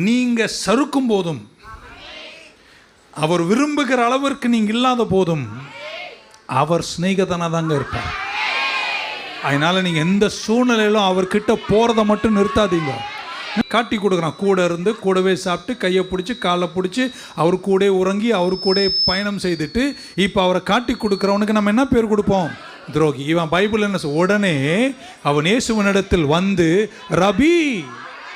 நீங்க சறுக்கும் போதும், அவர் விரும்புகிற அளவிற்கு நீங்க இல்லாத போதும் அவர் சிநேகிதனா தாங்க இருப்பார். அதனால நீங்க எந்த சூழ்நிலையிலும் அவர்கிட்ட போறதை மட்டும் நிறுத்தாதீங்க. காட்டி கொடுக்குறான், கூட இருந்து கூடவே சாப்பிட்டு கையை பிடிச்சி காலை பிடிச்சி அவர் கூட உறங்கி அவர் கூட பயணம் செய்துட்டு இப்போ அவரை காட்டி கொடுக்குறவனுக்கு நம்ம என்ன பேர் கொடுப்போம்? துரோகி. இவன் பைபிள் என்ன உடனே அவன் இயேசுவனிடத்தில் வந்து ரபி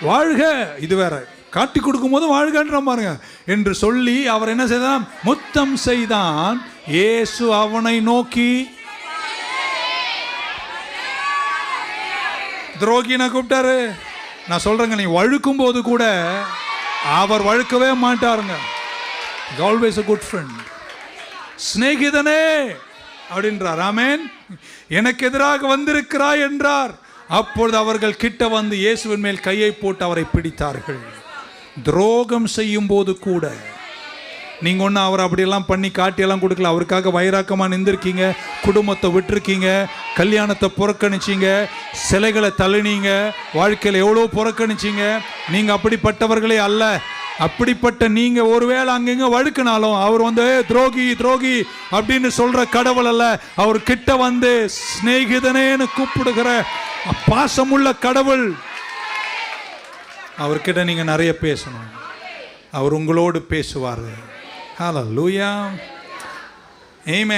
வாழ்க, இது வேற, காட்டி கொடுக்கும் போது வாழ்கன்ற பாருங்க என்று சொல்லி அவர் என்ன செய்தான்? முத்தம் செய்தான். இயேசு அவனை நோக்கி, துரோகின கூப்பிட்டாரு. நான் சொல்றேங்க, நீ வழுக்கும் போது கூட அவர் வழுக்கவே மாட்டாருங்க. Always a good friend. சிநேகிதனே அப்படின்றார். ஆமென். எனக்கு எதிராக வந்திருக்கிறாய் என்றார். அப்பொழுது அவர்கள் கிட்ட வந்து இயேசுவின் மேல் கையை போட்டு அவரை பிடித்தார்கள். துரோகம் செய்யும் போது கூட நீங்க ஒன்று அவர் அப்படியெல்லாம் பண்ணி காட்டியெல்லாம் கொடுக்கல. அவருக்காக வைராக்கமாக நின்றுருக்கீங்க, குடும்பத்தை விட்டுருக்கீங்க, கல்யாணத்தை புறக்கணிச்சிங்க, சிலைகளை தள்ளினீங்க, வாழ்க்கையில் எவ்வளோ புறக்கணிச்சிங்க. நீங்க அப்படிப்பட்டவர்களே அல்ல. அப்படிப்பட்ட நீங்க ஒருவேளை அங்கங்க வழுக்கினாலும் அவர் வந்து துரோகி துரோகி அப்படின்னு சொல்ற கடவுள் அல்ல. அவர் கிட்ட வந்து சிநேகிதனேன்னு கூப்பிடுகிற பாசமுள்ள கடவுள். அவர்கிட்ட நீங்க நிறைய பேசணும், அவர் உங்களோடு பேசுவார். ஹல்லேலூயா. ஆமென்.